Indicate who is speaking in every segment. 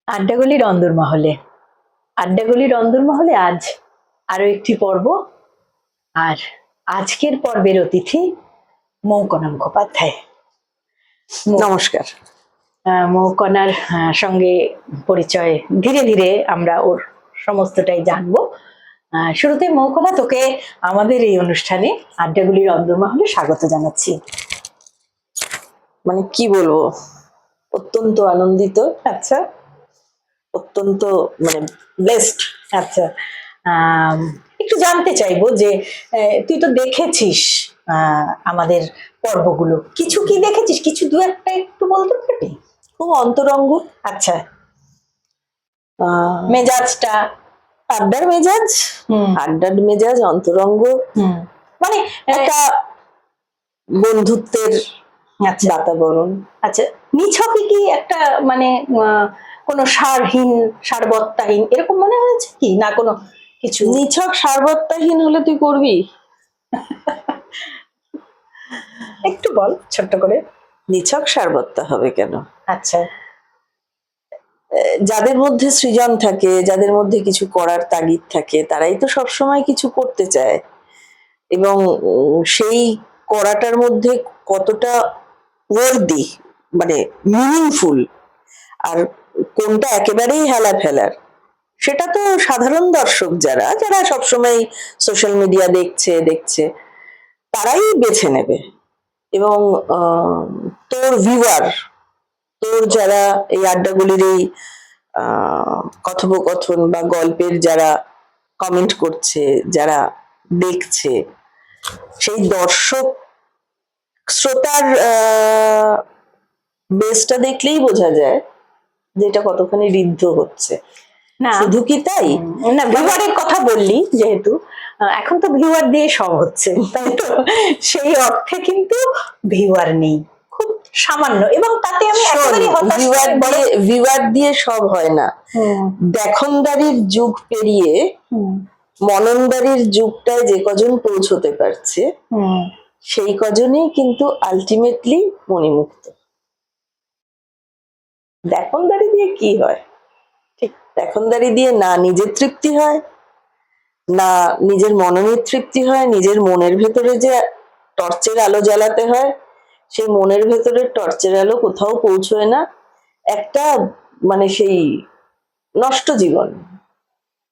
Speaker 1: আড্ডাগুলির অন্দরমহলে আড্ডাগুলির অন্দরমহলে আজ আরো একটি পর্ব। আর আজকের পর্বের অতিথি মৌকণা মুখোপাধ্যায়।
Speaker 2: নমস্কার।
Speaker 1: মৌকণার সঙ্গে পরিচয় ধীরে ধীরে আমরা ওর সমস্তটাই জানবো। শুরুতে মৌকণা, তোকে আমাদের এই অনুষ্ঠানে আড্ডাগুলির অন্দরমহলে স্বাগত জানাচ্ছি।
Speaker 2: মানে কি বলবো, অত্যন্ত আনন্দিত।
Speaker 1: আচ্ছা,
Speaker 2: অত্যন্ত মানে ব্লেসড।
Speaker 1: আচ্ছা, একটু জানতে চাইবো যে তুই তো দেখেছিস আমাদের পর্বগুলো, কিছু কি দেখেছিস, কিছু দু একটা একটু বলতে পারবি?
Speaker 2: খুব অন্তরঙ্গ।
Speaker 1: আচ্ছা, মেজাজটা
Speaker 2: আড্ডার মেজাজ, আড্ডার মেজাজ অন্তরঙ্গ,
Speaker 1: মানে
Speaker 2: একটা বন্ধুত্বের বাতাবরণ।
Speaker 1: আচ্ছা, নিছকই কি একটা মানে কোনো সারহীন সারবত্তাহীন এরকম মনে হয়েছে কি, না কোনো কিছু?
Speaker 2: নিছক সারবত্তাহীন হলে তুই করবি?
Speaker 1: একটু বল ছোট্ট করে।
Speaker 2: নিছক সারবত্তা হবে কেন?
Speaker 1: আচ্ছা,
Speaker 2: যাদের মধ্যে সৃজন থাকে, যাদের মধ্যে কিছু করার তাগিদ থাকে, তারাই তো সবসময় কিছু করতে চায়। এবং সেই করাটার মধ্যে কতটা ওয়ার্দি, মানে মিনিংফুল, আর কোনটা একেবারেই হেলা ফেলার, সেটা তো সাধারণ দর্শক যারা যারা সবসময় সোশ্যাল মিডিয়া দেখছে তারাই বেছে নেবে। এবং তোর ভিউয়ার, তোর যারা এই আড্ডাগুলির এই কথোপকথন বা গল্পের যারা কমেন্ট করছে, যারা দেখছে, সেই দর্শক শ্রোতার বেসটা দেখলেই বোঝা যায় যে এটা কতখানি ঋদ্ধ হচ্ছে।
Speaker 1: না
Speaker 2: শুধু কি তাই?
Speaker 1: না, ভিউয়ারের কথা বললি যেহেতু, এখন তো ভিউয়ার দিয়ে সব হচ্ছে, তাই তো? সেই অর্থে কিন্তু ভিউয়ার নেই, খুব সামান্য। এবং তাতে আমি
Speaker 2: ভিউয়ার দিয়ে সব হয় না। দেখনদারির যুগ পেরিয়ে মননদারির যুগটায় যে কজন পৌঁছতে পারছে, সেই কজনই কিন্তু আলটিমেটলি মণিমুক্ত। দেখনদারি দিয়ে কি হয়? ঠিক, দেখনদারি দিয়ে না নিজের তৃপ্তি হয়, না নিজের মননের তৃপ্তি হয়, নিজের মনের ভেতরে যে টর্চের আলো জ্বালাতে হয়, সেই মনের ভেতরে টর্চের আলো কোথাও পৌঁছয় না। একটা মানে সেই নষ্ট জীবন,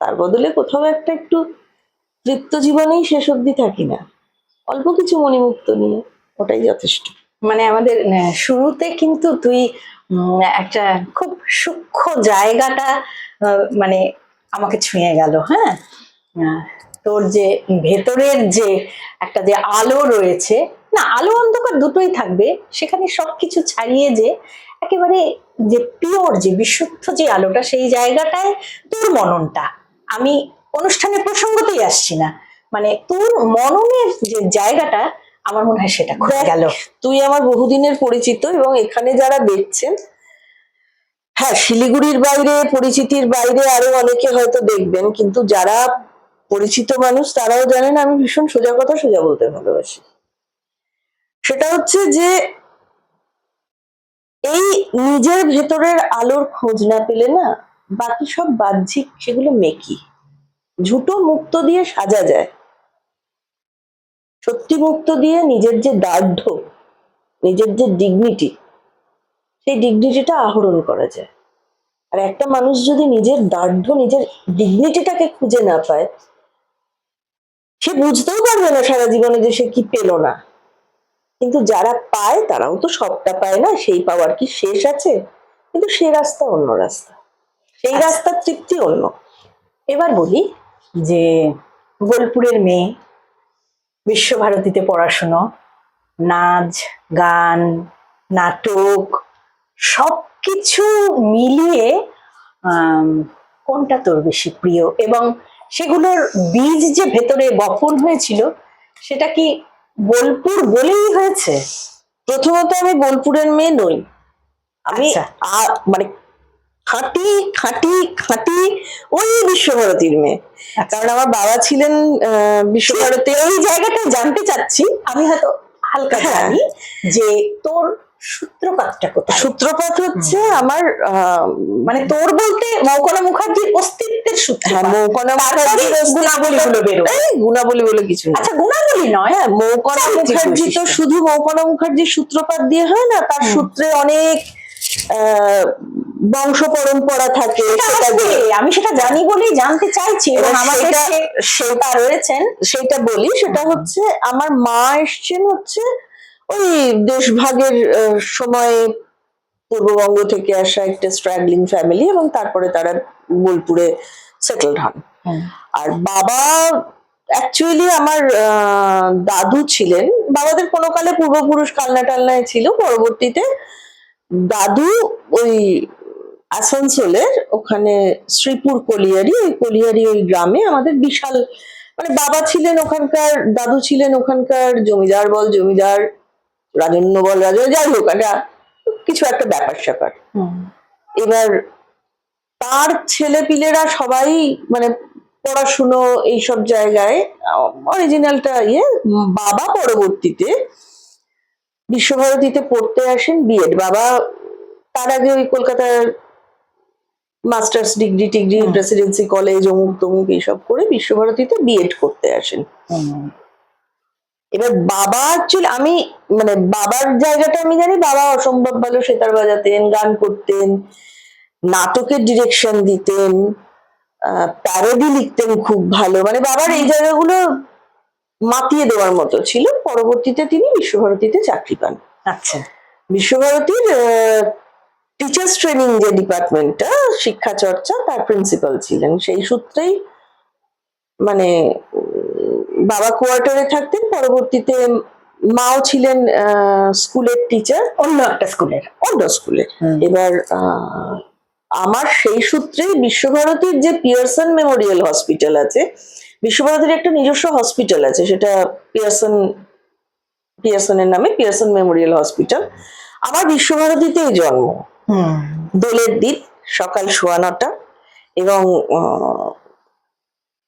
Speaker 2: তার বদলে কোথাও একটা একটু তৃপ্ত জীবনেই শেষ অবধি থাকি না, অল্প কিছু মণিমুক্ত নিয়ে, ওটাই যথেষ্ট।
Speaker 1: মানে আমাদের শুরুতে কিন্তু তুই একটা খুব সূক্ষ্ম জায়গাটা মানে আমাকে ছুঁয়ে গেল। হ্যাঁ, তোর যে ভেতরের যে একটা যে আলো রয়েছে, না আলো অন্ধকার দুটোই থাকবে, সেখানে সবকিছু ছাড়িয়ে যে একেবারে যে পিওর, যে বিশুদ্ধ যে আলোটা, সেই জায়গাটায় তোর মননটা, আমি অনুষ্ঠানের প্রসঙ্গতেই আসছি না, মানে তোর মননের যে জায়গাটা, আমার মনে হয় সেটা খুলে গেল।
Speaker 2: তুই আমার বহুদিনের পরিচিত, এবং এখানে যারা দেখছেন, হ্যাঁ শিলিগুড়ির বাইরে, পরিচিতির বাইরে আরো অনেকে হয়তো দেখবেন, কিন্তু যারা পরিচিত মানুষ তারাও জানেন আমি ভীষণ সোজা কথা সোজা বলতে ভালোবাসি। সেটা হচ্ছে যে এই নিজের ভেতরের আলোর খোঁজ না পেলে না, বাকি সব বাহ্যিক সেগুলো মেকি, ঝুটো মুক্ত দিয়ে সাজা যায়। সত্যি মুক্ত দিয়ে নিজের যে দার্ঢ্য, নিজের যে ডিগনিটি, সেই ডিগনিটিটা আহরণ করা যায়। আর একটা মানুষ যদি নিজের দার্ঢ্য, নিজের ডিগনিটিটাকে খুঁজে না পায়, সে বুঝতেও পারবে না সারা জীবনে যে সে কি পেল না। কিন্তু যারা পায় তারাও তো সবটা পায় না, সেই পাওয়ার কি শেষ আছে? কিন্তু সে রাস্তা অন্য রাস্তা, সেই রাস্তার তৃপ্তি অন্য।
Speaker 1: এবার বলি যে বোলপুরের মেয়ে, বিশ্বভারতীতে পড়াশুনো, নাচ গান নাটক সবকিছু মিলিয়ে কোনটা তোর বেশি প্রিয়, এবং সেগুলোর বীজ যে ভেতরে বপন হয়েছিল, সেটা কি বোলপুর বলেই হয়েছে?
Speaker 2: প্রথমত আমি বোলপুরের মেয়ে নই, আমি মানে খাঁটি খাঁটি খাঁটি ওই বিশ্বভারতীর মেয়ে। কারণ আমার বাবা ছিলেন বিশ্বভারতী।
Speaker 1: এই জায়গাটা জানতে চাচ্ছি আমি, হয়তো হালকা জানি যে তোর সূত্রপাতটা কোথায়?
Speaker 2: সূত্রপাত হচ্ছে আমার
Speaker 1: মানে তোর বলতে মৌকলা মুখার্জির অস্তিত্বের
Speaker 2: হ্যাঁ,
Speaker 1: সূত্রপাত,
Speaker 2: মৌকলা
Speaker 1: তারপরে
Speaker 2: মুখার্জির
Speaker 1: গুণাবলীগুলো বেরোবে।
Speaker 2: গুণাবলী বলে কিছু না।
Speaker 1: আচ্ছা, গুণাবলী নয়,
Speaker 2: হ্যাঁ, মৌকলা
Speaker 1: চারিত্রিক
Speaker 2: মুখার্জি তো
Speaker 1: বৈশিষ্ট্য।
Speaker 2: শুধু মৌকলা মুখার্জির সূত্রপাত দিয়ে হয় না, তার সূত্রে অনেক বংশ পরম্পরা থাকে।
Speaker 1: সেটা
Speaker 2: সেটা
Speaker 1: আছে, আমি সেটা জানি বলেই জানতে চাইছি, এবং
Speaker 2: এবার
Speaker 1: আমাদের
Speaker 2: সেটা
Speaker 1: রয়েছেন।
Speaker 2: সেটা বলি, সেটা হচ্ছে আমার মা এসছেন হচ্ছে ওই দেশভাগের সময় পূর্ববঙ্গ থেকে আসা একটা স্ট্রাগলিং ফ্যামিলি, এবং তারপরে তারা বোলপুরে সেটেলড হন। আর বাবা অ্যাকচুয়ালি আমার দাদু ছিলেন, বাবাদের কোনো কালে পূর্বপুরুষ কালনা টালনায় ছিল, পরবর্তীতে দাদু ওই আসানসোলের ওখানে শ্রীপুর কলিয়ারি, ওই কলিয়ারি ওই গ্রামে আমাদের বিশাল, মানে বাবা ছিলেন ওখানকার, দাদু ছিলেন ওখানকার জমিদার বল জমিদার, রাজন্য বল রাজন্য, যাই হোক একটা কিছু একটা ব্যাপার স্যাপার। এবার তার ছেলে পিলেরা সবাই মানে পড়াশুনো এইসব জায়গায় অরিজিনালটা বাবা পরবর্তীতে বিশ্বভারতীতে পড়তে আসেন বিএড। বাবা তার আগে ওই কলকাতার মাস্টার্স ডিগ্রি টিগ্রি প্রেসিডেন্সি কলেজ অমুক তমুক এইসব করে বিশ্বভারতীতে বিএড করতে আসেন। এবার বাবা অ্যাকচুয়ালি, আমি মানে বাবার জায়গাটা আমি জানি, বাবা অসম্ভব ভালো সেতার বাজাতেন, গান করতেন, নাটকের ডিরেকশন দিতেন, প্যারোডি লিখতেন খুব ভালো, মানে বাবার এই জায়গাগুলো মাতিয়ে দেওয়ার মতো ছিল। পরবর্তীতে তিনি বিশ্বভারতীতে চাকরি পান।
Speaker 1: আচ্ছা,
Speaker 2: বিশ্বভারতীর টিচার্স ট্রেনিং যে ডিপার্টমেন্টটা, শিক্ষা চর্চা, তার প্রিন্সিপাল ছিলেন। সেই সূত্রেই মানে বাবা কোয়ার্টারে থাকতেন, পরবর্তীতে মাও ছিলেন স্কুলের টিচার,
Speaker 1: অন্য একটা স্কুলের।
Speaker 2: এবার আমার সেই সূত্রে বিশ্বভারতীর যে পিয়ারসন মেমোরিয়াল হসপিটাল আছে, বিশ্বভারতীর একটা নিজস্ব হসপিটাল আছে, সেটা পিয়ারসনের নামে পিয়ারসন মেমোরিয়াল হসপিটাল। আমার বিশ্বভারতীতেই জন্ম, দোলের দিন সকাল 9:15, এবং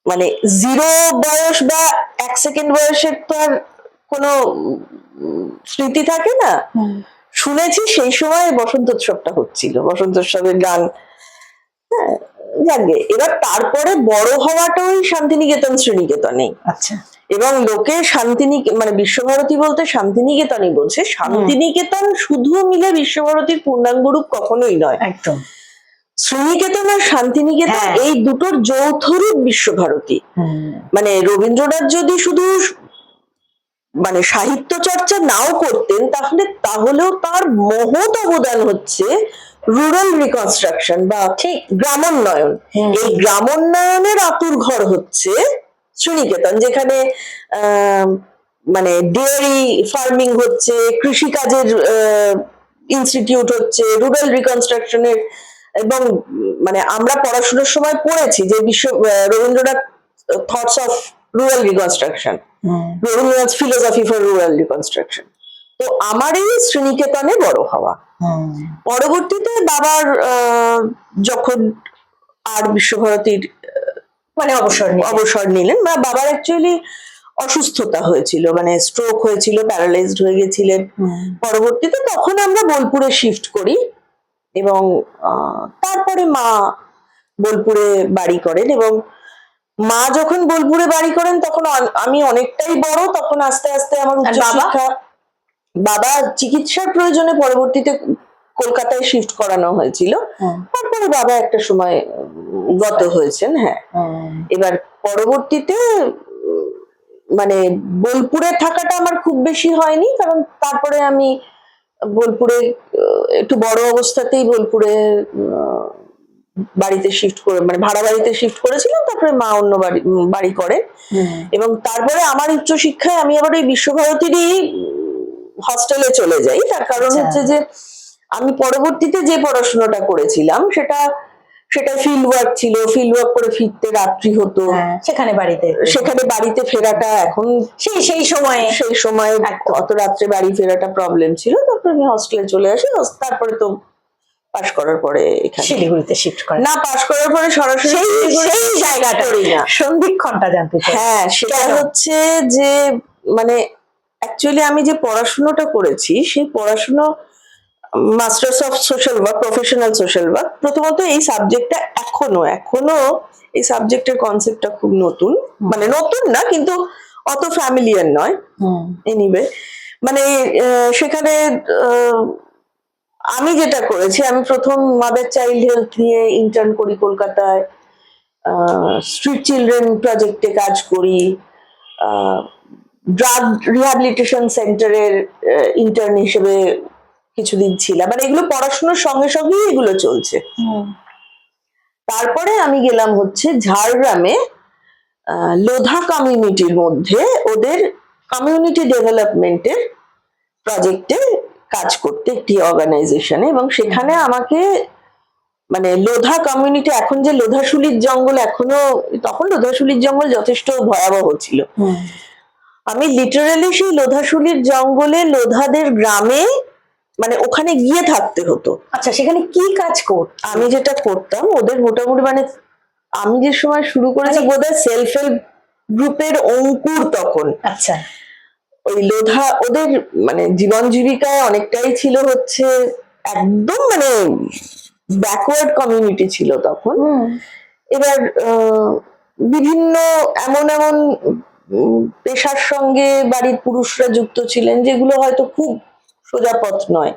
Speaker 2: মানে 0 বয়স বা 1 সেকেন্ড বয়সের তো আর কোনো স্মৃতি থাকে না। শুনেছি সেই সময় বসন্ত উৎসবটা হচ্ছিল, বসন্ত উৎসবের গান। হ্যাঁ, যাকে এবার তারপরে বড় হওয়াটা ওই শান্তিনিকেতন শ্রীনিকেতনেই।
Speaker 1: আচ্ছা,
Speaker 2: এবং লোকে মানে বিশ্বভারতী বলতে শান্তিনিকেতনই বলছে। শান্তিনিকেতন শুধু মিলে বিশ্বভারতীর পূর্ণাঙ্গ রূপ কখনোই নয়।
Speaker 1: একদম।
Speaker 2: শ্রীনিকেতন আর শান্তিনিকেতন এই দুটোর যৌথ রূপ বিশ্বভারতী। মানে রবীন্দ্রনাথ যদি শুধু মানে সাহিত্য চর্চা নাও করতেন, তাহলেও তার মহৎ অবদান হচ্ছে রুরাল রিকনস্ট্রাকশন বা ঠিক গ্রামোন্নয়ন। এই গ্রামোন্নয়নের আতুর ঘর হচ্ছে শ্রীনিকেতন, যেখানে মানে ডেয়ারি ফার্মিং হচ্ছে, কৃষিকাজের ইনস্টিটিউট হচ্ছে, রুরাল রিকনস্ট্রাকশনের। এবং মানে আমরা পড়াশোনার সময় পড়েছি যে Rabindranath thoughts of rural reconstruction, Rabindranath philosophy for rural reconstruction. তো আমার এই শ্রীনিকেতনে বড় হওয়া। পরবর্তীতে বাবার যখন আর বিশ্বভারতীর
Speaker 1: মানে
Speaker 2: অবসর নিলেন, বা বাবার অ্যাকচুয়ালি অসুস্থতা হয়েছিল, মানে স্ট্রোক হয়েছিল, প্যারালাইজড হয়ে গেছিলেন পরবর্তীতে, তখন আমরা বোলপুরে শিফট করি। এবং তারপরে মা বোলপুরে বাড়ি করেন, এবং মা যখন বোলপুরে বাড়ি করেন তখন আমি অনেকটাই বড়, তখন আস্তে আস্তে আমার উচ্চশিক্ষা, বাবা চিকিৎসার প্রয়োজনে পরবর্তীতে কলকাতায় শিফট করানো হয়েছিল। তারপরে বাবা একটা সময় গত হয়েছেন। হ্যাঁ, এবার পরবর্তীতে মানে বোলপুরে থাকাটা আমার খুব বেশি হয়নি, কারণ তারপরে আমি বোলপুরে একটু বড় অবস্থাতেই বোলপুরে বাড়িতে শিফট করে, মানে ভাড়া বাড়িতে শিফট করেছিলাম। তারপরে মা অন্য বাড়ি করেন, এবং তারপরে আমার উচ্চশিক্ষায় আমি আবার ওই বিশ্বভারতীরই হস্টেলে চলে যাই। তার কারণ হচ্ছে যে আমি পরবর্তীতে যে পড়াশোনাটা করেছিলাম সেটা ফিল্ড ওয়ার্ক ছিল, ফিল্ড ওয়ার্ক করে ফিরতে রাত্রি হতো,
Speaker 1: সেখানে বাড়িতে
Speaker 2: ফেরাটা এখন সেই সময় অত রাত্রে বাড়ি ফেরাটা প্রবলেম ছিল। তারপরে আমি হস্টেলে চলে আসি। তারপরে তো পাশ করার পরে এখানে
Speaker 1: শিলিগুড়িতে শিফট করে
Speaker 2: না, পাশ করার পরে সরাসরি
Speaker 1: সেই জায়গাটা সন্ধিক্ষণটা জানতে চাই।
Speaker 2: হ্যাঁ, সেটা হচ্ছে যে মানে অ্যাকচুয়ালি আমি যে পড়াশোনাটা করেছি সেই পড়াশোনা masters of social work, professional social work. প্রথমত এই সাবজেক্টটা এখনো এই সাবজেক্টের কনসেপ্টটা খুব নতুন, মানে নতুন না কিন্তু অত ফ্যামিলিয়ার নয়। এনিওয়ে, মানে সেখানে আহ, আমি যেটা করেছি, আমি প্রথম মাদার চাইল্ড হেলথ নিয়ে ইন্টার্ন করি কলকাতায়, স্ট্রিট চিলড্রেন প্রজেক্টে কাজ করি, ড্রাগ রিহ্যাবিলিটেশন সেন্টারের ইন্টার্ন হিসেবে কিছুদিন ছিলাম, মানে এগুলো পড়াশোনার সঙ্গে সঙ্গেই এগুলো চলছে। তারপরে আমি গেলাম হচ্ছে ঝাড়গ্রামে, লোধা কমিউনিটির মধ্যে ওদের কমিউনিটি ডেভেলপমেন্টের প্রজেক্টে কাজ করতে, একটি অর্গানাইজেশনে। এবং সেখানে আমাকে মানে লোধা কমিউনিটি, এখন যে লোধাশুলির জঙ্গল, এখনো তখন লোধাশুলির জঙ্গল যথেষ্ট ভয়াবহ ছিল। আমি লিটারালি সেই লোধাশুলির জঙ্গলে লোধাদের গ্রামে, মানে ওখানে গিয়ে থাকতে হতো।
Speaker 1: আচ্ছা, সেখানে কি কাজ কর?
Speaker 2: আমি যেটা করতাম, ওদের মোটামুটি মানে আমি যে সময় শুরু করেছি বোধহয় সেলফ হেল্প গ্রুপের অঙ্কুর তখন।
Speaker 1: আচ্ছা,
Speaker 2: ওই লোধা ওদের মানে জীবন জীবিকায় অনেকটাই ছিল হচ্ছে একদম মানে ব্যাকওয়ার্ড কমিউনিটি ছিল তখন। এবার বিভিন্ন এমন এমন পেশার সঙ্গে বাড়ির পুরুষরা যুক্ত ছিলেন যেগুলো হয়তো খুব সোজা পথ নয়,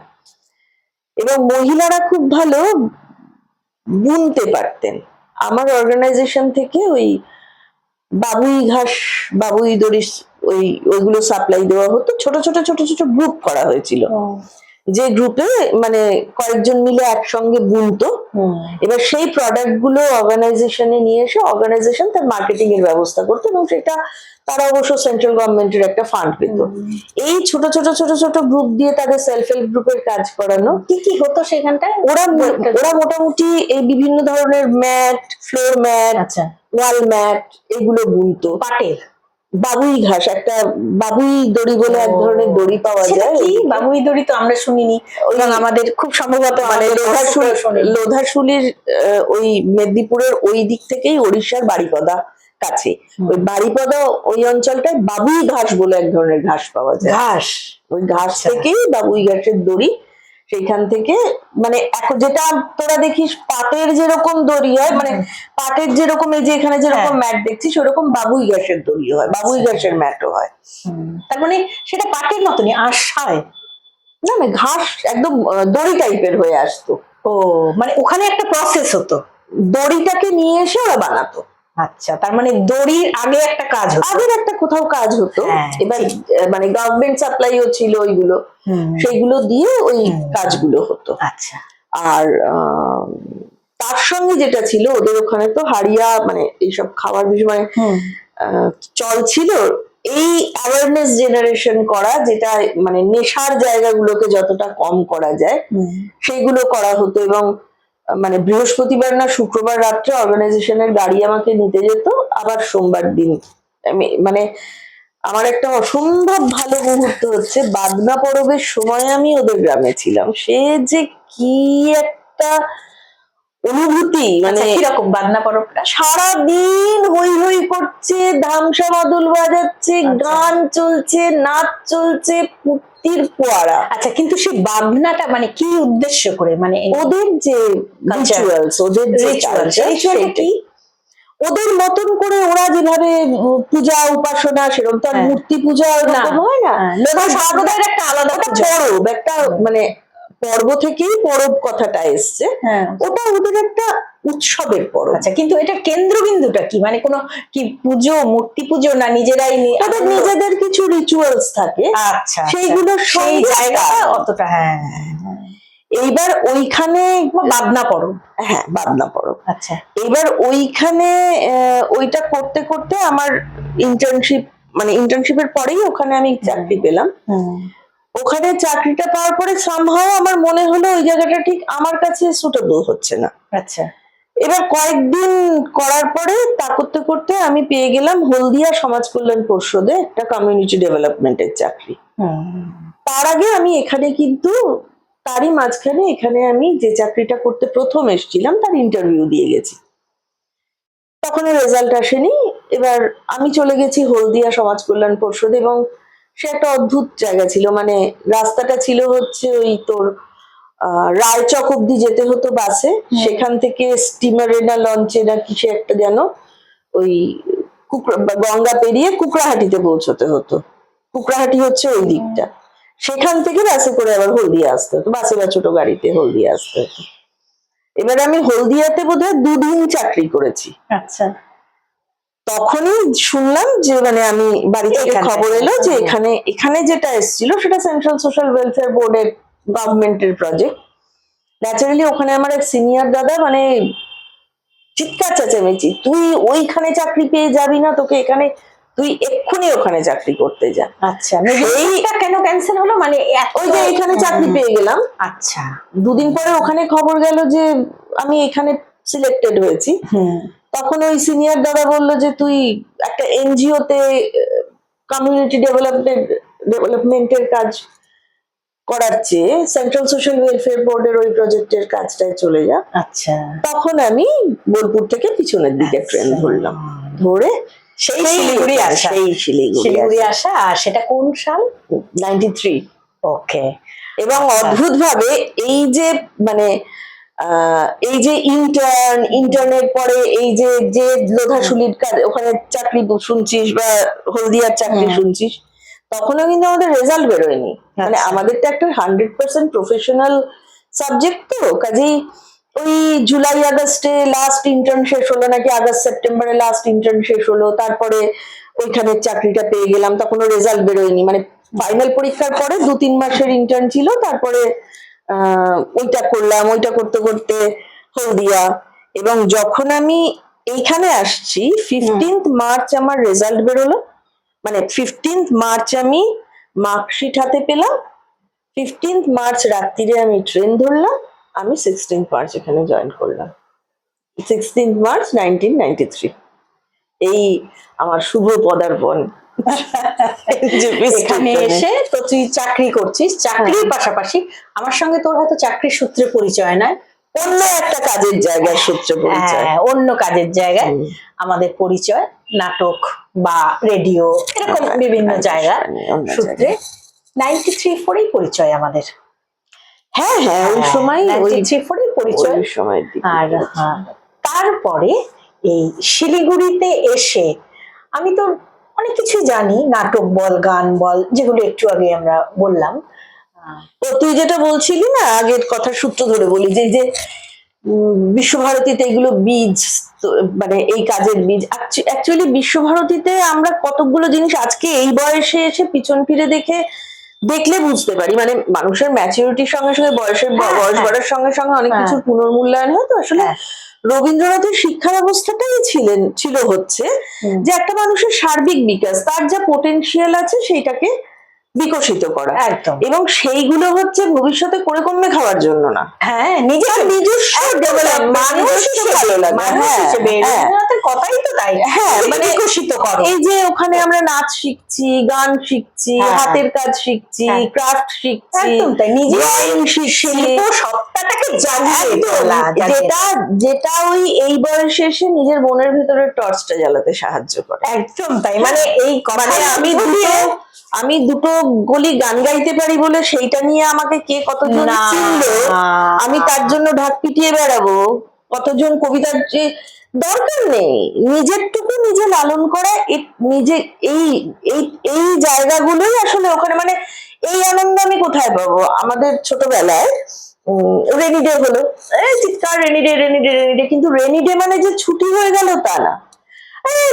Speaker 2: এবং মহিলারা খুব ভালো বুনতে পারতেন। আমার অর্গানাইজেশন থেকে ওই বাবুই ঘাস, বাবুই দড়ি, ওইগুলো সাপ্লাই দেওয়া হতো। ছোট ছোট ছোট ছোট গ্রুপ করা হয়েছিল, যে গ্রুপে মানে কয়েকজন মিলে একসঙ্গে বুনতো। এবার সেই প্রোডাক্ট গুলো অর্গানাইজেশনে নিয়ে এসে অর্গানাইজেশন তার মার্কেটিং এর ব্যবস্থা করতো, এবং সেটা তারা অবশ্য সেন্ট্রাল গভর্নমেন্টের একটা ফান্ড পেত। এই ছোট ছোট ছোট ছোট গ্রুপ দিয়ে তাদের সেলফ হেল্প গ্রুপের কাজ করানো।
Speaker 1: কি কি হতো সেখানটায়?
Speaker 2: ওরা মোটামুটি এই বিভিন্ন ধরনের ম্যাট, ফ্লোর ম্যাট,
Speaker 1: আচ্ছা,
Speaker 2: ওয়াল ম্যাট, এগুলো বুনতো।
Speaker 1: পাটের
Speaker 2: বাবুই ঘাস, একটা বাবুই দড়ি বলে এক ধরনের দড়ি পাওয়া
Speaker 1: সেটা
Speaker 2: যায়।
Speaker 1: কি বাবুই দড়ি তো আমরা শুনিনি, এবং আমাদের খুব সম্ভবত
Speaker 2: মানে
Speaker 1: শুনিনি।
Speaker 2: লোধাশুলির ওই মেদিনীপুরের ওই দিক থেকেই ওড়িশার বারিপদা কাছে, ওই বারিপদা ওই অঞ্চলটায় বাবুই ঘাস বলে এক ধরনের ঘাস পাওয়া যায়।
Speaker 1: ঘাস,
Speaker 2: ওই ঘাস থেকেই বাবুই ঘাসের দড়ি, সেইখান থেকে মানে এখন যেটা তোরা দেখিস পাটের যেরকম দড়ি হয়, মানে পাটের যেরকম এই যে এখানে যেরকম ম্যাট দেখছিস ওরকম বাবুই ঘাসের দড়ি হয়, বাবুই ঘাসের ম্যাটও হয়।
Speaker 1: তার মানে সেটা পাটের মতনই আঁশ হয়
Speaker 2: না না, ঘাস একদম দড়ি টাইপের হয়ে আসতো।
Speaker 1: ও, মানে ওখানে একটা প্রসেস হতো,
Speaker 2: দড়িটাকে নিয়ে এসে ওরা বানাতো।
Speaker 1: আচ্ছা, তার মানে দড়ির আগে একটা কাজ হতো,
Speaker 2: আগের একটা কোথাও কাজ হতো। এবার মানে গভর্নমেন্ট সাপ্লাইও ছিল ওইগুলো, সেইগুলো দিয়ে ওই কাজগুলো হতো।
Speaker 1: আচ্ছা,
Speaker 2: আর তার সঙ্গে যেটা ছিল ওদের ওখানে তো হাড়িয়া, মানে এইসব খাবার বিষয় মানে চল ছিল এই অ্যাওয়ারনেস জেনারেশন করা, যেটা মানে নেশার জায়গাগুলোকে যতটা কম করা যায় সেইগুলো করা হতো। এবং মানে বৃহস্পতিবার না শুক্রবার রাত্রে অর্গানাইজেশনের গাড়ি আমাকে নিতে যেত, আবার সোমবার দিন আমি মানে আমার একটা অসম্ভব ভালো মুহূর্ত হচ্ছে বাদনা পরবের সময় আমি ওদের গ্রামে ছিলাম। সে যে কি একটা অনুভূতি, মানে
Speaker 1: কিরকম বাদনা পরবটা?
Speaker 2: সারাদিন হই হই করছে, ধামসা মাদুল বাজাচ্ছে, গান চলছে, নাচ চলছে, ফুর্তির ফোয়ারা।
Speaker 1: আচ্ছা, কিন্তু সেই বাদনাটা মানে কি উদ্দেশ্য করে, মানে
Speaker 2: ওদের যে রিচুয়ালস, ওদের যে রিচুয়ালটা কি, ওদের মতন করে ওরা যেভাবে পূজা উপাসনা, সেরকম তো মূর্তি পূজা এরকম হয় না,
Speaker 1: একটা আলাদা
Speaker 2: পরব, একটা মানে পর্ব থেকেই পরব কথাটা এসছে। ওটা ওদের একটা উৎসবের পরব।
Speaker 1: আচ্ছা, কিন্তু এটা কেন্দ্রবিন্দুটা কি, মানে কোনো কি পুজো, মূর্তি পুজো, না নিজেরাই
Speaker 2: ওদের নিজেদের কিছু রিচুয়ালস থাকে?
Speaker 1: আচ্ছা,
Speaker 2: সেইগুলো
Speaker 1: সেই জায়গাটা অতটা
Speaker 2: এইবার ওইখানে
Speaker 1: বাদনা পরব,
Speaker 2: বাদনা পরব।
Speaker 1: আচ্ছা,
Speaker 2: এইবার ওইখানে ওইটা করতে করতে আমার ইন্টার্নশিপ, মানে ইন্টার্নশিপের পরেই ওখানে আমি চাকরি পেলাম। ওখানে চাকরিটা পাওয়ার পরে সামহাও আমার মনে হলো ওই জায়গাটা ঠিক আমার কাছে সুটেবল হচ্ছে না।
Speaker 1: আচ্ছা,
Speaker 2: এবার কয়েকদিন করার পরে তা করতে করতে আমি পেয়ে গেলাম হলদিয়া সমাজ কল্যাণ পর্ষদে একটা কমিউনিটি ডেভেলপমেন্টের চাকরি। তার আগে আমি এখানে কিন্তু তারই মাঝখানে এখানে আমি যে চাকরিটা করতে প্রথম এসেছিলাম তার ইন্টারভিউ দিয়ে গেছি, তখন রেজাল্ট আসেনি। এবার আমি চলে গেছি হলদিয়া সমাজ কল্যাণ পর্ষদ, এবং সে একটা অদ্ভুত জায়গা ছিল, মানে রাস্তাটা ছিল হচ্ছে ওই তোর রায়চক অব্দি যেতে হতো বাসে, সেখান থেকে স্টিমারে না লঞ্চে না কিসে একটা যেন ওই গঙ্গা পেরিয়ে কুকড়াহাটিতে পৌঁছতে হতো। কুকড়াহাটি হচ্ছে ওই দিকটা, সেখান থেকে বাসে করে আবার হলদিয়া আসতে হতো, বাসে বা ছোট গাড়িতে হলদিয়া আসতে হতো। এবার আমি হলদিয়াতে বোধহয় 2 দিন চাকরি করেছি।
Speaker 1: আচ্ছা,
Speaker 2: তখনই শুনলাম যে মানে আমি বাড়ি থেকে
Speaker 1: এখান
Speaker 2: খবর
Speaker 1: থেকে,
Speaker 2: এলো যে এখানে যেটা এসেছিল সেটা সেন্ট্রাল সোশ্যাল ওয়েলফেয়ার বোর্ডের গভর্নমেন্টের প্রজেক্ট। ন্যাচারালি ওখানে আমার এক সিনিয়র দাদা মানে চিৎকার চেঁচামেচি, তুই ওইখানে চাকরি পেয়ে যাবি না, তোকে এখানে, তুই এক্ষুনি ওখানে চাকরি করতে যা।
Speaker 1: আচ্ছা, এইটা কেন ক্যান্সেল হলো মানে
Speaker 2: ওই যে এখানে চাকরি পেয়ে গেলাম,
Speaker 1: আচ্ছা,
Speaker 2: 2 দিন পরে ওখানে খবর গেল যে আমি এখানে সিলেক্টেড হয়েছি। তখন ওই সিনিয়র দাদা বললো যে তুই একটা এনজিও তে কমিউনিটি ডেভেলপমেন্টের কাজ করার চেয়ে সেন্ট্রাল সোশ্যাল ওয়েলফেয়ার বোর্ডের ওই প্রজেক্টের কাজটায় চলে যা।
Speaker 1: আচ্ছা,
Speaker 2: তখন আমি বোলপুর থেকে পিছনের দিকে ট্রেন ধরলাম, ধরে
Speaker 1: সেই শিলিগুড়ি আসা,
Speaker 2: সেই শিলিগুড়ি
Speaker 1: আসা। আর সেটা কোন সাল?
Speaker 2: 93।
Speaker 1: ওকে।
Speaker 2: এবং অদ্ভুত ভাবে এই যে মানে এই যে ইন্টার্নের পরে এই যে যে লোধাশুলির কাজ ওখানে চাকরি শুনছিস বা হলদিয়ার চাকরি শুনছিস, তখনও কিন্তু আমাদের রেজাল্ট বেরোয়নি। মানে আমাদেরটা একটা 100% প্রফেশনাল সাবজেক্ট, তো কাজেই ওই জুলাই আগস্টে লাস্ট ইন্টার্ন শেষ হলো, নাকি আগস্ট সেপ্টেম্বরে লাস্ট ইন্টার্ন শেষ হলো, তারপরে ওইখানে চাকরিটা পেয়ে গেলাম, তখনও রেজাল্ট বেরোয়নি। মানে ফাইনাল পরীক্ষার পরে 2-3 মাসের ইন্টার্ন ছিল, তারপরে ওইটা করলাম, ওইটা করতে করতে হলদিয়া। এবং যখন আমি এইখানে আসছি 15th মার্চ আমার রেজাল্ট বেরোলো, মানে 15th মার্চ আমি মার্কশিট হাতে পেলাম, 15th মার্চ রাত্রিরে আমি ট্রেন ধরলাম, আমি 16th মার্চ এখানে জয়েন করলাম, 16th মার্চ 1993। এই আমার শুভ পদার্পণ
Speaker 1: এখানে এসে। তো তুই চাকরি করছিস, চাকরির পাশাপাশি আমার সঙ্গে তোর হয়তো চাকরির সূত্রে পরিচয় নয়,
Speaker 2: অন্য একটা কাজের জায়গার সূত্রে পরিচয়।
Speaker 1: অন্য কাজের জায়গায় আমাদের পরিচয়, নাটক বা রেডিও এরকম বিভিন্ন জায়গা সূত্রে 93-4 পরিচয় আমাদের।
Speaker 2: হ্যাঁ হ্যাঁ, ওই সময়
Speaker 1: 93-4 পরিচয়। আর তারপরে এই শিলিগুড়িতে এসে আমি তো অনেক কিছু জানি, নাটক বল, গান বল, যেগুলো একটু আগে আমরা বললাম।
Speaker 2: তুই যেটা বলছিলি না আগের কথার সূত্র ধরে বলি, যে যে বিশ্বভারতীতে এগুলো বীজ, মানে এই কাজের বীজ। অ্যাকচুয়ালি বিশ্বভারতীতে আমরা কতগুলো জিনিস আজকে এই বয়সে এসে পিছন ফিরে দেখলে বুঝতে পারি। মানে মানুষের ম্যাচুরিটির সঙ্গে সঙ্গে বয়স বাড়ার সঙ্গে সঙ্গে অনেক কিছুর পুনর্মূল্যায়ন হয়। তো আসলে রবীন্দ্রনাথের শিক্ষা ব্যবস্থাটাই ছিল হচ্ছে যে একটা মানুষের সার্বিক বিকাশ, তার যা পোটেনশিয়াল আছে সেইটাকে বিকশিত করা,
Speaker 1: একদম।
Speaker 2: এবং সেইগুলো হচ্ছে ভবিষ্যতে করে কমে খাওয়ার জন্য না,
Speaker 1: হ্যাঁ, নিজস্ব কথাই তো তাই।
Speaker 2: হ্যাঁ, মানে
Speaker 1: বিকশিত করো।
Speaker 2: এই যে ওখানে আমরা নাচ শিখছি, গান শিখছি, হাতের কাজ শিখছি, ক্রাফট শিখছি,
Speaker 1: একদম তাই, নিজের
Speaker 2: শিল্প
Speaker 1: সত্তাটাকে জাগিয়ে তোলা,
Speaker 2: যেটা ওই এই বয়সে এসে নিজের মনের ভেতরে টর্চটা জ্বালাতে সাহায্য করে।
Speaker 1: একদম তাই। মানে এই
Speaker 2: মানে আমি দুটো গলি গান গাইতে পারি বলে সেইটা নিয়ে আমাকে কে কতজন চিনলো, আমি তার জন্য ঢাক পিটিয়ে বেড়াবো, কতজন কবিতার যে দরকার নেই। নিজেরটুকু নিজে লালন করা, নিজে এই এই এই জায়গাগুলোই আসলে ওখানে, মানে এই আনন্দ আমি কোথায় পাবো? আমাদের ছোটবেলায় রেনি ডে হলো, চিৎকার rainy day rainy day rainy day, কিন্তু রেনি ডে মানে যে ছুটি হয়ে গেল তা না।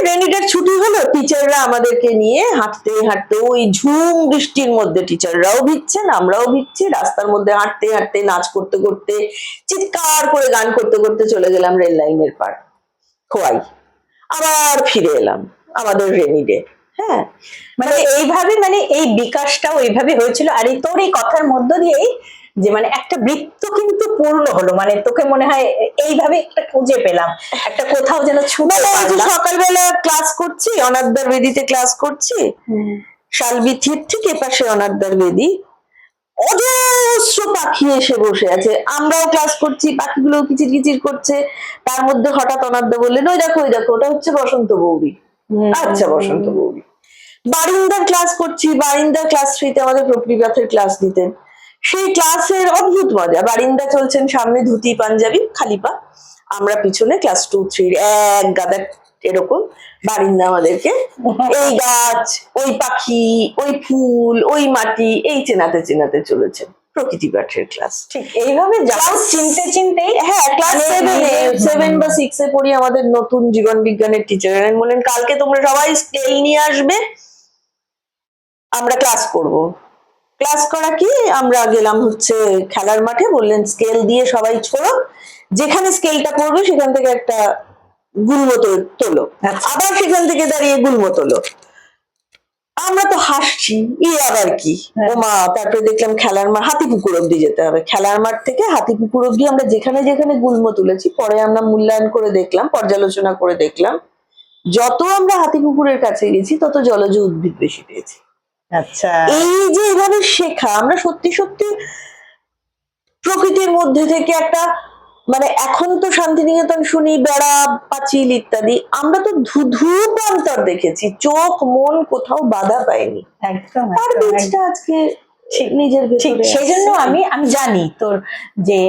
Speaker 2: রেনিডের ছুটি হলো, টিচাররা আমাদেরকে নিয়ে হাঁটতে হাঁটতে ওই ঝুম বৃষ্টির মধ্যে টিচাররাও ভিজছেন, আমরাও ভিজছি, রাস্তার মধ্যে হাঁটতে হাঁটতে, নাচ করতে করতে, চিৎকার করে গান করতে করতে চলে গেলাম রেল লাইনের পার খোয়াই, আবার ফিরে এলাম আমাদের রেনিডে। হ্যাঁ,
Speaker 1: মানে এইভাবে, মানে এই বিকাশটাও এইভাবে হয়েছিল। আর এই তোর এই কথার মধ্য দিয়েই যে মানে একটা বৃত্ত কিন্তু পূর্ণ হলো, মানে তোকে মনে হয় এইভাবে একটা খুঁজে পেলাম, একটা কোথাও যেন ছুটে পারলাম।
Speaker 2: সকালবেলা ক্লাস করছি, অনাদ্দার বেদিতে ক্লাস করছি, শালবি ঠিক এপাশে অনাদ্দার বেদি, অজস্র পাখি এসে বসে আছে, আমরাও ক্লাস করছি, পাখিগুলো কিচির কিচির করছে, তার মধ্যে হঠাৎ অনাদ্দা বললেন, ওই দেখো ওই দেখো, ওটা হচ্ছে বসন্ত বৌদি। আচ্ছা, বসন্ত বৌদি। বারিন্দার ক্লাস করছি, বারিন্দার ক্লাস 3-তে আমাদের প্রকৃতিপাথের ক্লাস দিতেন, সেই ক্লাসের অদ্ভুত মজা, বারিন্দা চলছেন, সামনে ধুতি পাঞ্জাবি খালি পা, আমরা পিছনে ক্লাস 2-3 এক গাদা এরকম বারিন্দা আমাদেরকে এই গাছ, ওই পাখি, ওই ফুল, ওই মাটি, এই চেনাতে চেনাতে চলেছে প্রকৃতি পাঠের ক্লাস।
Speaker 1: ঠিক এইভাবে ক্লাস চিনতে চিনতেই
Speaker 2: হ্যাঁ, ক্লাস 7 বা 6 এ পড়ি, আমাদের নতুন জীবন বিজ্ঞানের টিচার বলেন কালকে তোমরা সবাই স্কেল নিয়ে আসবে, আমরা ক্লাস করব। ক্লাস করা কি, আমরা গেলাম হচ্ছে খেলার মাঠে, বললেন স্কেল দিয়ে সবাই ছোড়ো, যেখানে স্কেলটা পড়বে সেখান থেকে একটা গুল্ম তোলো, আবার সেখান থেকে দাঁড়িয়ে গুল্ম তোলো। আমরা তো হাসছি, আবার কি, ও মা। তারপরে দেখলাম খেলার মাঠ, হাতিপুকুর অব্দি যেতে হবে, খেলার মাঠ থেকে হাতিপুকুর অব্দি আমরা যেখানে যেখানে গুল্ম তুলেছি, পরে আমরা মূল্যায়ন করে দেখলাম, পর্যালোচনা করে দেখলাম, যত আমরা হাতিপুকুরের কাছে গেছি তত জলজ উদ্ভিদ বেশি পেয়েছি।
Speaker 1: আচ্ছা,
Speaker 2: এই যে এভাবে শেখা, আমরা সত্যি সত্যি প্রকৃতির মধ্যে থেকে একটা, মানে এখন তো শান্তিনিকেতন শুনি বেড়া পাঁচিল ইত্যাদি, আমরা তো ধূ প্রান্তর দেখেছি, চোখ মন কোথাও বাধা পায়নি।
Speaker 1: একদম
Speaker 2: আর বীজটা আজকে নিজের
Speaker 1: ঠিক
Speaker 2: ভেতরে
Speaker 1: সেই জন্য
Speaker 2: আছে।
Speaker 1: আমি জানি তোর যে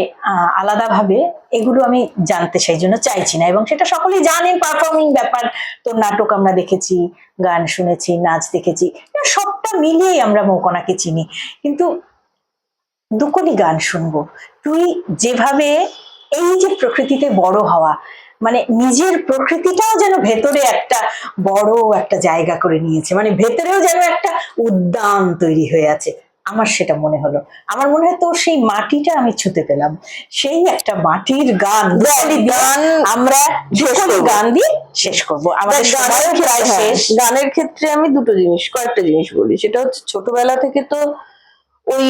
Speaker 1: আলাদাভাবে এগুলো আমি জানতে সেই জন্য চাইছি না, এবং সেটা সকলেই জানেন, পারফর্মিং ব্যাপার। তোর নাটক আমরা দেখেছি, গান শুনেছি, নাচ দেখেছি, সবটা মিলিয়েই আমরা মৌকোনাকে চিনি। কিন্তু দুকলি গান শুনবো, তুই যেভাবে এই যে প্রকৃতিতে বড় হওয়া, মানে নিজের প্রকৃতিটাও যেন ভেতরে একটা বড় একটা জায়গা করে নিয়েছে, মানে ভেতরেও যেন একটা উদ্যান তৈরি হয়ে আছে। আমার সেটা মনে হলো, আমার মনে হয় তোর সেই মাটিটা আমি ছুঁতে পেলাম, সেই একটা মাটির গান।
Speaker 2: গান
Speaker 1: আমরা গান দিয়ে শেষ করবো, আমাদের সময় প্রায় শেষ।
Speaker 2: গানের ক্ষেত্রে আমি কয়েকটা জিনিস বলি, সেটা হচ্ছে ছোটবেলা থেকে তো ওই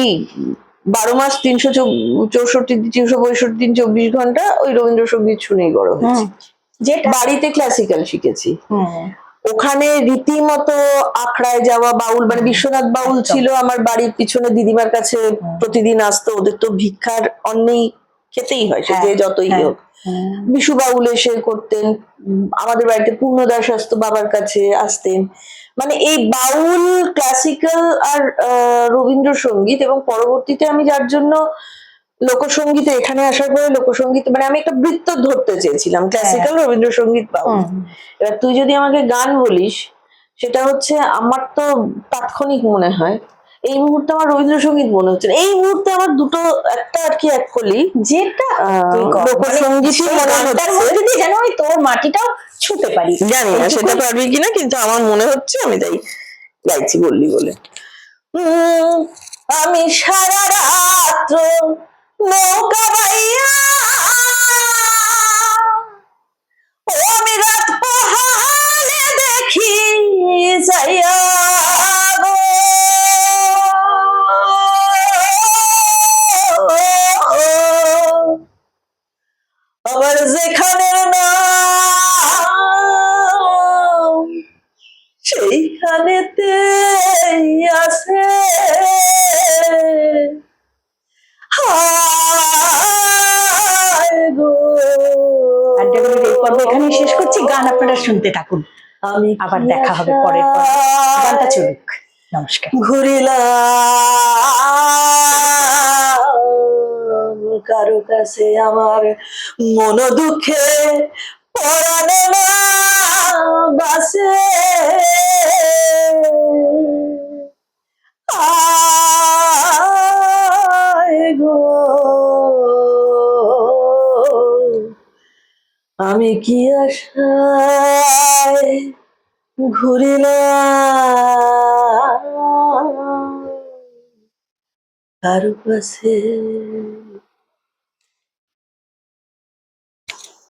Speaker 2: 12 মাস 364 দিন 24 ঘন্টা ওই রবীন্দ্রসঙ্গীত শুনেই বড় হয়েছি।
Speaker 1: যেটা
Speaker 2: বাড়িতে ক্লাসিক্যাল শিখেছি, ওখানে রীতিমতো আখড়ায় যাওয়া বাউল, মানে বিশ্বনাথ বাউল ছিল আমার বাড়ির পিছনে, দিদিমার কাছে প্রতিদিন আসতো, ওদের তো ভিক্ষার অন্নেই খেতেই হয়, সে যে যতই হোক। বিশু বাউল এসে করতেন, আমাদের বাড়িতে পূর্ণদাস আসতো বাবার কাছে, আসতেন। মানে এই বাউল, ক্লাসিক্যাল আর রবীন্দ্রসঙ্গীত, এবং পরবর্তীতে আমি যার জন্য লোকসঙ্গীতে এখানে আসার পরে লোকসঙ্গীত, মানে আমি একটা বৃত্ত ধরতে চেয়েছিলাম, ক্লাসিক্যাল, রবীন্দ্রসঙ্গীত, বাউল। এবার তুই যদি আমাকে গান বলিস, সেটা হচ্ছে আমার তো তাৎক্ষণিক মনে হয়, এই মুহূর্তে আমার রবীন্দ্রসঙ্গীত মনে হচ্ছে, এই মুহূর্তে আমার দুটো একটা আর কি এক কলি, যেটা লোকসঙ্গীতই মনে হচ্ছে,
Speaker 1: যেন ওই তোর মাটিটাও ছুঁতে পারি।
Speaker 2: জানি না সেটা পারবি কিনা, কিন্তু আমার মনে হচ্ছে আমি তাই গাইছি বললি বলে। আমি সারা রাত্র নৌকা বাইয়া, আমি রাত পোহালে দেখি যাইয়া গো, আবার যেখানের নাম সেইখানেতে আছে
Speaker 1: এখানে শেষ করছি, গান আপনারা শুনতে থাকুন,
Speaker 2: আমি
Speaker 1: আবার দেখা হবে পরের পর্বে। গানটা চলুক, নমস্কার।
Speaker 2: ঘুরিলাম কারো কাছে আমার মন দুঃখে পরানো না বাসে, আয় গো আমি কি আশায় ঘুরিলাম কারো কাছে।